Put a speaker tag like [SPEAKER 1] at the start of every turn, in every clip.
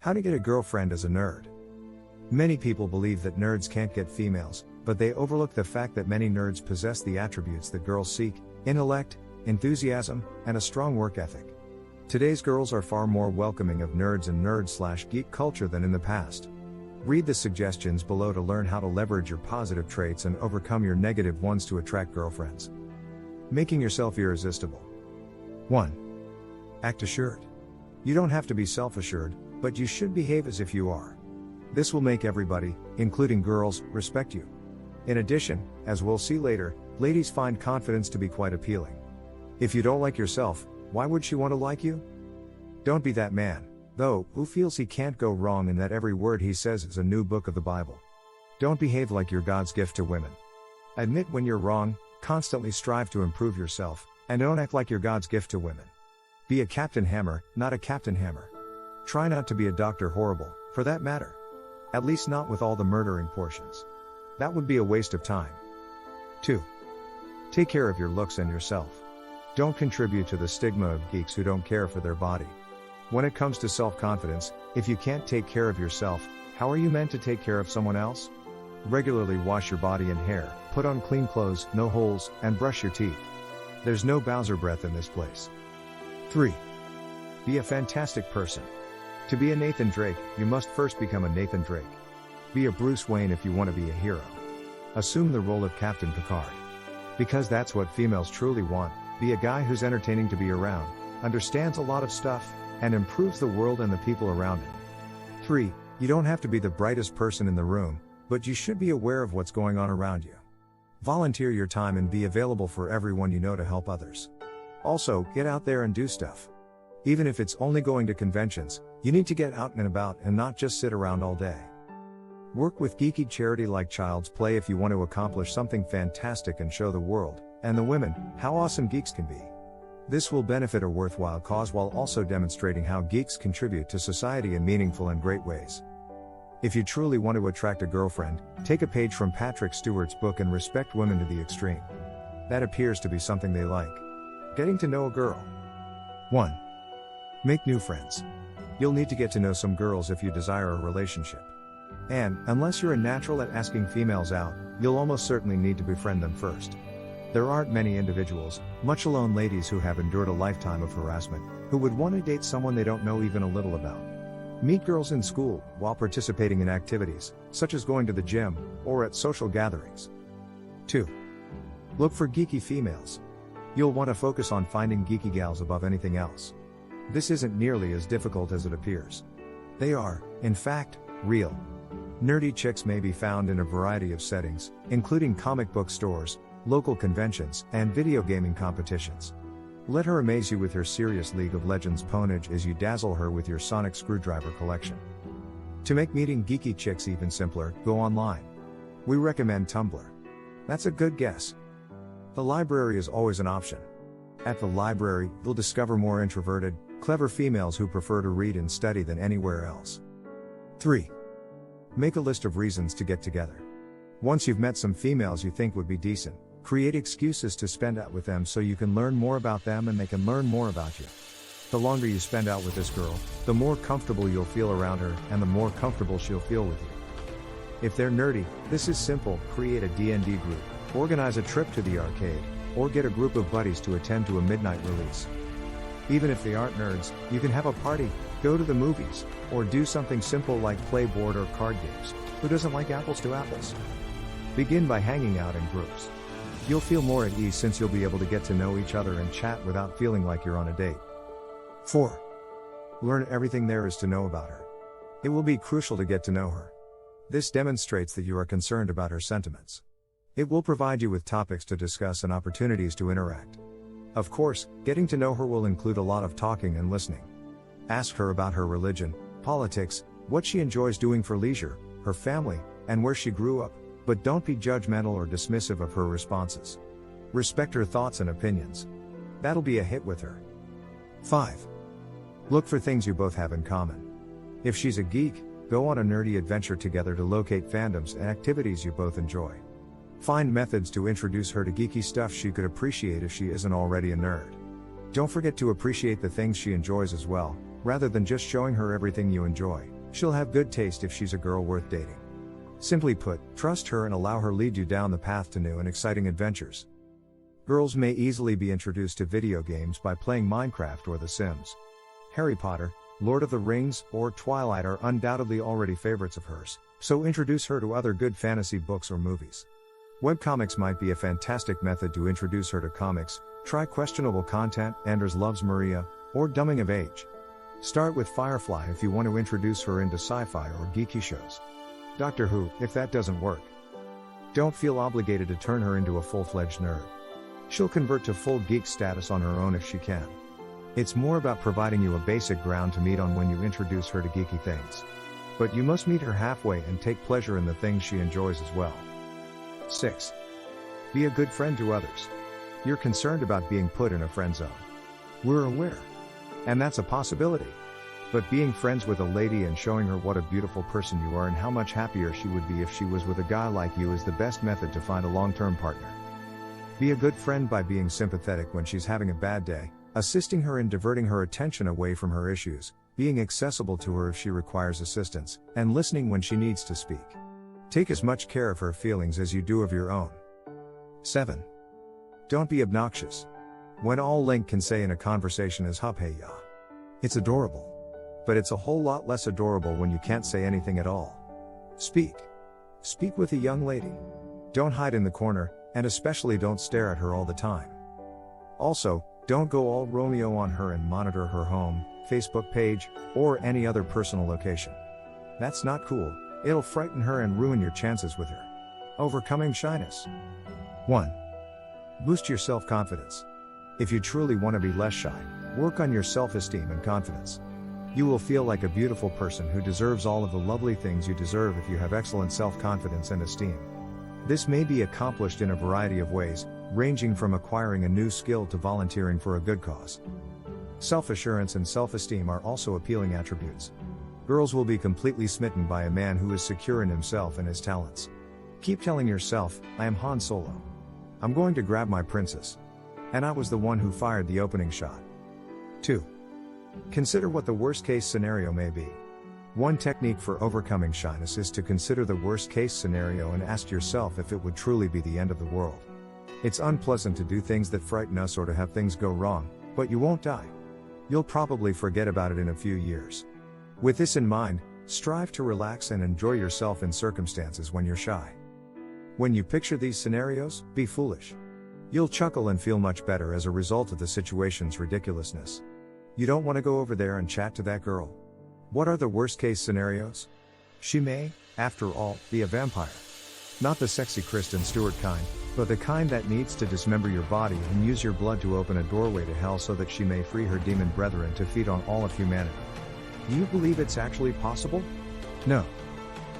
[SPEAKER 1] How to get a girlfriend as a nerd. Many people believe that nerds can't get females, but they overlook the fact that many nerds possess the attributes that girls seek: intellect, enthusiasm, and a strong work ethic. Today's girls are far more welcoming of nerds and nerd/geek culture than in the past. Read the suggestions below to learn how to leverage your positive traits and overcome your negative ones to attract girlfriends. Making yourself irresistible. 1. Act assured. You don't have to be self-assured, but you should behave as if you are. This will make everybody, including girls, respect you. In addition, as we'll see later, ladies find confidence to be quite appealing. If you don't like yourself, why would she want to like you? Don't be that man, though, who feels he can't go wrong and that every word he says is a new book of the Bible. Don't behave like you're God's gift to women. Admit when you're wrong, constantly strive to improve yourself, and don't act like you're God's gift to women. Be a Captain Hammer, not a Captain Hammer. Try not to be a Dr. Horrible, for that matter. At least not with all the murdering portions. That would be a waste of time. 2. Take care of your looks and yourself. Don't contribute to the stigma of geeks who don't care for their body. When it comes to self-confidence, if you can't take care of yourself, how are you meant to take care of someone else? Regularly wash your body and hair, put on clean clothes, no holes, and brush your teeth. There's no Bowser breath in this place. 3. Be a fantastic person. To be a Nathan Drake, you must first become a Nathan Drake. Be a Bruce Wayne if you want to be a hero. Assume the role of Captain Picard. Because that's what females truly want. Be a guy who's entertaining to be around, understands a lot of stuff, and improves the world and the people around him. 3. You don't have to be the brightest person in the room, but you should be aware of what's going on around you. Volunteer your time and be available for everyone you know to help others. Also, get out there and do stuff. Even if it's only going to conventions, you need to get out and about and not just sit around all day. Work with geeky charity like Child's Play if you want to accomplish something fantastic and show the world, and the women, how awesome geeks can be. This will benefit a worthwhile cause while also demonstrating how geeks contribute to society in meaningful and great ways. If you truly want to attract a girlfriend, take a page from Patrick Stewart's book and respect women to the extreme. That appears to be something they like. Getting to know a girl. 1. Make new friends. You'll need to get to know some girls if you desire a relationship. And, unless you're a natural at asking females out, you'll almost certainly need to befriend them first. There aren't many individuals, much alone ladies who have endured a lifetime of harassment, who would want to date someone they don't know even a little about. Meet girls in school, while participating in activities, such as going to the gym, or at social gatherings. 2. Look for geeky females. You'll want to focus on finding geeky gals above anything else. This isn't nearly as difficult as it appears. They are, in fact, real. Nerdy chicks may be found in a variety of settings, including comic book stores, local conventions, and video gaming competitions. Let her amaze you with her serious League of Legends ponage as you dazzle her with your sonic screwdriver collection. To make meeting geeky chicks even simpler, go online. We recommend Tumblr. That's a good guess. The library is always an option. At the library, you'll discover more introverted, clever females who prefer to read and study than anywhere else. 3. Make a list of reasons to get together. Once you've met some females you think would be decent, create excuses to spend out with them so you can learn more about them and they can learn more about you. The longer you spend out with this girl, the more comfortable you'll feel around her and the more comfortable she'll feel with you. If they're nerdy, this is simple: create a D&D group, organize a trip to the arcade, or get a group of buddies to attend to a midnight release. Even if they aren't nerds, you can have a party, go to the movies, or do something simple like play board or card games. Who doesn't like apples to apples? Begin by hanging out in groups. You'll feel more at ease since you'll be able to get to know each other and chat without feeling like you're on a date. 4. Learn everything there is to know about her. It will be crucial to get to know her. This demonstrates that you are concerned about her sentiments. It will provide you with topics to discuss and opportunities to interact. Of course, getting to know her will include a lot of talking and listening. Ask her about her religion, politics, what she enjoys doing for leisure, her family, and where she grew up, but don't be judgmental or dismissive of her responses. Respect her thoughts and opinions. That'll be a hit with her. 5. Look for things you both have in common. If she's a geek, go on a nerdy adventure together to locate fandoms and activities you both enjoy. Find methods to introduce her to geeky stuff she could appreciate if she isn't already a nerd. Don't forget to appreciate the things she enjoys as well, rather than just showing her everything you enjoy. She'll have good taste if she's a girl worth dating. Simply put, trust her and allow her lead you down the path to new and exciting adventures. Girls may easily be introduced to video games by playing Minecraft or The Sims. Harry Potter, Lord of the Rings, or Twilight are undoubtedly already favorites of hers, so introduce her to other good fantasy books or movies. Webcomics might be a fantastic method to introduce her to comics. Try questionable content, Anders Loves Maria, or Dumbing of Age. Start with Firefly if you want to introduce her into sci-fi or geeky shows. Doctor Who, if that doesn't work. Don't feel obligated to turn her into a full-fledged nerd. She'll convert to full geek status on her own if she can. It's more about providing you a basic ground to meet on when you introduce her to geeky things. But you must meet her halfway and take pleasure in the things she enjoys as well. 6. Be a good friend to others. You're concerned about being put in a friend zone. We're aware. And that's a possibility. But being friends with a lady and showing her what a beautiful person you are and how much happier she would be if she was with a guy like you is the best method to find a long-term partner. Be a good friend by being sympathetic when she's having a bad day, assisting her in diverting her attention away from her issues, being accessible to her if she requires assistance, and listening when she needs to speak. Take as much care of her feelings as you do of your own. 7. Don't be obnoxious. When all Link can say in a conversation is "Hup hey ya." It's adorable. But it's a whole lot less adorable when you can't say anything at all. Speak. Speak with a young lady. Don't hide in the corner, and especially don't stare at her all the time. Also, don't go all Romeo on her and monitor her home, Facebook page, or any other personal location. That's not cool. It'll frighten her and ruin your chances with her. Overcoming shyness. 1. Boost your self-confidence. If you truly want to be less shy, work on your self-esteem and confidence. You will feel like a beautiful person who deserves all of the lovely things you deserve if you have excellent self-confidence and esteem. This may be accomplished in a variety of ways, ranging from acquiring a new skill to volunteering for a good cause. Self-assurance and self-esteem are also appealing attributes. Girls will be completely smitten by a man who is secure in himself and his talents. Keep telling yourself, "I am Han Solo. I'm going to grab my princess. And I was the one who fired the opening shot." 2. Consider what the worst-case scenario may be. One technique for overcoming shyness is to consider the worst-case scenario and ask yourself if it would truly be the end of the world. It's unpleasant to do things that frighten us or to have things go wrong, but you won't die. You'll probably forget about it in a few years. With this in mind, strive to relax and enjoy yourself in circumstances when you're shy. When you picture these scenarios, be foolish. You'll chuckle and feel much better as a result of the situation's ridiculousness. You don't want to go over there and chat to that girl. What are the worst-case scenarios? She may, after all, be a vampire. Not the sexy Kristen Stewart kind, but the kind that needs to dismember your body and use your blood to open a doorway to hell so that she may free her demon brethren to feed on all of humanity. Do you believe it's actually possible? No.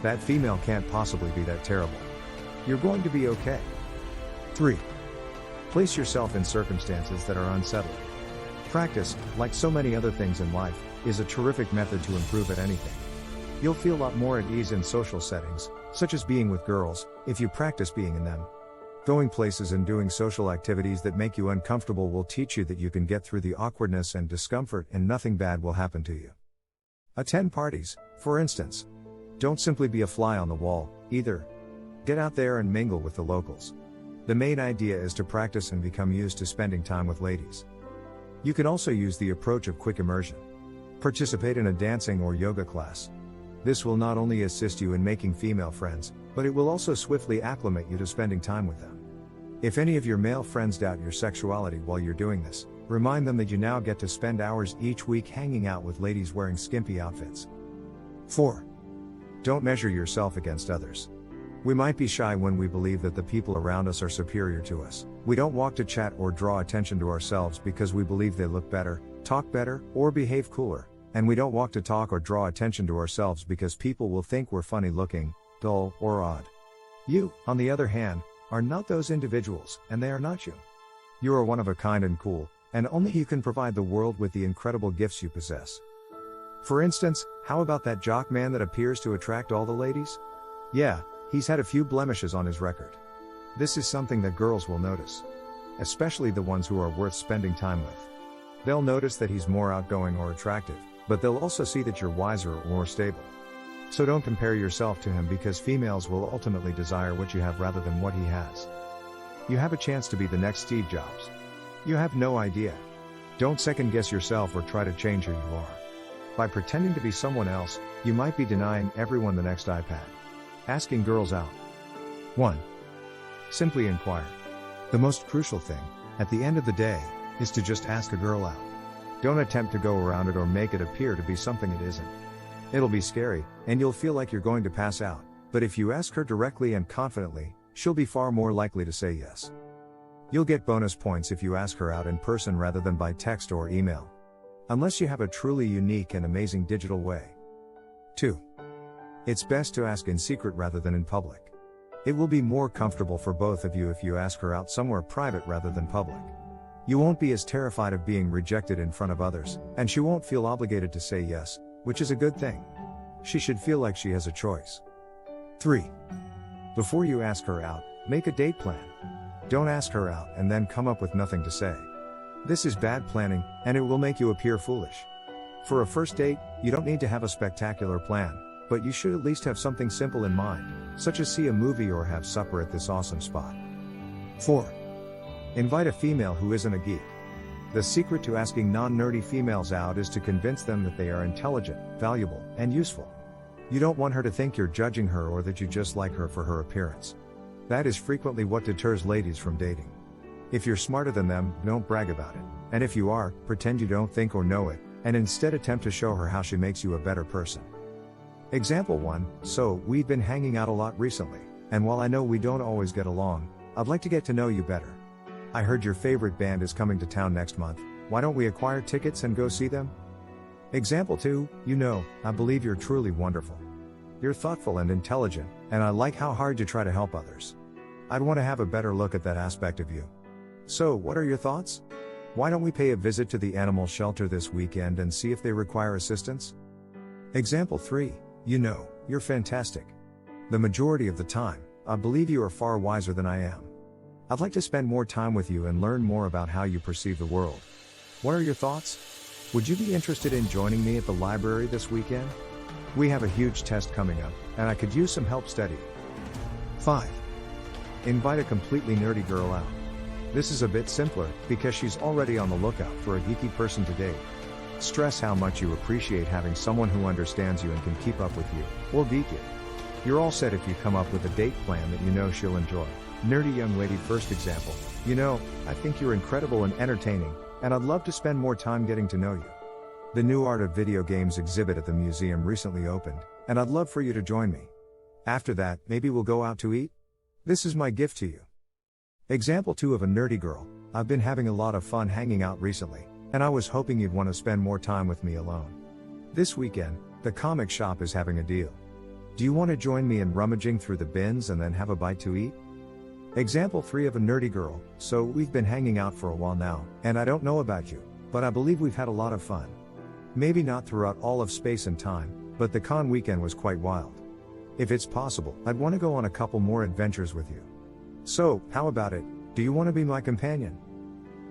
[SPEAKER 1] That female can't possibly be that terrible. You're going to be okay. 3. Place yourself in circumstances that are unsettling. Practice, like so many other things in life, is a terrific method to improve at anything. You'll feel a lot more at ease in social settings, such as being with girls, if you practice being in them. Going places and doing social activities that make you uncomfortable will teach you that you can get through the awkwardness and discomfort and nothing bad will happen to you. Attend parties, for instance. Don't simply be a fly on the wall, either. Get out there and mingle with the locals. The main idea is to practice and become used to spending time with ladies. You can also use the approach of quick immersion. Participate in a dancing or yoga class. This will not only assist you in making female friends, but it will also swiftly acclimate you to spending time with them. If any of your male friends doubt your sexuality while you're doing this, remind them that you now get to spend hours each week hanging out with ladies wearing skimpy outfits. 4. Don't measure yourself against others. We might be shy when we believe that the people around us are superior to us. We don't walk to chat or draw attention to ourselves because we believe they look better, talk better, or behave cooler. And we don't walk to talk or draw attention to ourselves because people will think we're funny looking, dull, or odd. You, on the other hand, are not those individuals, and they are not you. You are one of a kind and cool, and only you can provide the world with the incredible gifts you possess. For instance, how about that jock man that appears to attract all the ladies? Yeah, he's had a few blemishes on his record. This is something that girls will notice. Especially the ones who are worth spending time with. They'll notice that he's more outgoing or attractive, but they'll also see that you're wiser or more stable. So don't compare yourself to him because females will ultimately desire what you have rather than what he has. You have a chance to be the next Steve Jobs. You have no idea. Don't second guess yourself or try to change who you are. By pretending to be someone else, you might be denying everyone the next iPad. Asking girls out. 1. Simply inquire. The most crucial thing, at the end of the day, is to just ask a girl out. Don't attempt to go around it or make it appear to be something it isn't. It'll be scary, and you'll feel like you're going to pass out, but if you ask her directly and confidently, she'll be far more likely to say yes. You'll get bonus points if you ask her out in person rather than by text or email. Unless you have a truly unique and amazing digital way. 2. It's best to ask in secret rather than in public. It will be more comfortable for both of you if you ask her out somewhere private rather than public. You won't be as terrified of being rejected in front of others, and she won't feel obligated to say yes, which is a good thing. She should feel like she has a choice. 3. Before you ask her out, make a date plan. Don't ask her out and then come up with nothing to say. This is bad planning, and it will make you appear foolish. For a first date, you don't need to have a spectacular plan, but you should at least have something simple in mind, such as see a movie or have supper at this awesome spot. 4. Invite a female who isn't a geek. The secret to asking non-nerdy females out is to convince them that they are intelligent, valuable, and useful. You don't want her to think you're judging her or that you just like her for her appearance. That is frequently what deters ladies from dating. If you're smarter than them, don't brag about it, and if you are, pretend you don't think or know it, and instead attempt to show her how she makes you a better person. Example 1, so, we've been hanging out a lot recently, and while I know we don't always get along, I'd like to get to know you better. I heard your favorite band is coming to town next month, why don't we acquire tickets and go see them? Example 2, I believe you're truly wonderful. You're thoughtful and intelligent, and I like how hard you try to help others. I'd want to have a better look at that aspect of you. So, what are your thoughts? Why don't we pay a visit to the animal shelter this weekend and see if they require assistance? Example 3, you're fantastic. The majority of the time, I believe you are far wiser than I am. I'd like to spend more time with you and learn more about how you perceive the world. What are your thoughts? Would you be interested in joining me at the library this weekend? We have a huge test coming up, and I could use some help studying. 5. Invite a completely nerdy girl out. This is a bit simpler, because she's already on the lookout for a geeky person to date. Stress how much you appreciate having someone who understands you and can keep up with you, or beat you. You're all set if you come up with a date plan that you know she'll enjoy. Nerdy young lady first example, I think you're incredible and entertaining, and I'd love to spend more time getting to know you. The new Art of Video Games exhibit at the museum recently opened, and I'd love for you to join me. After that, maybe we'll go out to eat? This is my gift to you. Example 2 of a nerdy girl, I've been having a lot of fun hanging out recently, and I was hoping you'd want to spend more time with me alone. This weekend, the comic shop is having a deal. Do you want to join me in rummaging through the bins and then have a bite to eat? Example 3 of a nerdy girl, so we've been hanging out for a while now, and I don't know about you, but I believe we've had a lot of fun. Maybe not throughout all of space and time, but the con weekend was quite wild. If it's possible, I'd want to go on a couple more adventures with you. So, how about it? Do you want to be my companion?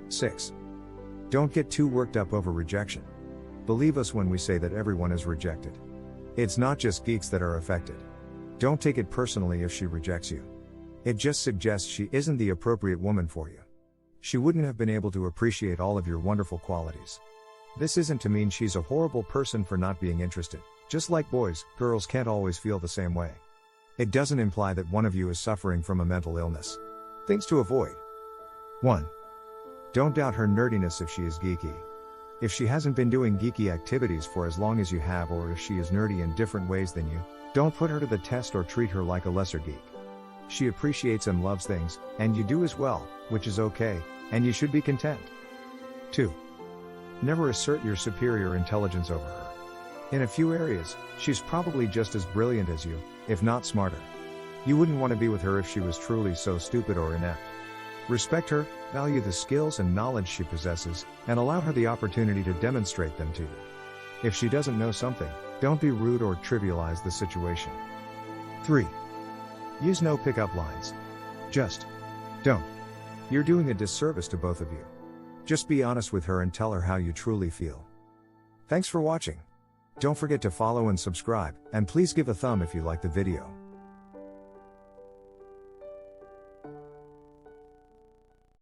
[SPEAKER 1] 6. Don't get too worked up over rejection. Believe us when we say that everyone is rejected. It's not just geeks that are affected. Don't take it personally if she rejects you. It just suggests she isn't the appropriate woman for you. She wouldn't have been able to appreciate all of your wonderful qualities. This isn't to mean she's a horrible person for not being interested. Just like boys, girls can't always feel the same way. It doesn't imply that one of you is suffering from a mental illness. Things to avoid. 1. Don't doubt her nerdiness if she is geeky. If she hasn't been doing geeky activities for as long as you have, or if she is nerdy in different ways than you, don't put her to the test or treat her like a lesser geek. She appreciates and loves things, and you do as well, which is okay, and you should be content. 2. Never assert your superior intelligence over her. In a few areas, she's probably just as brilliant as you, if not smarter. You wouldn't want to be with her if she was truly so stupid or inept. Respect her, value the skills and knowledge she possesses, and allow her the opportunity to demonstrate them to you. If she doesn't know something, don't be rude or trivialize the situation. 3. Use no pickup lines. Just don't. You're doing a disservice to both of you. Just be honest with her and tell her how you truly feel. Thanks for watching. Don't forget to follow and subscribe, and please give a thumb if you like the video.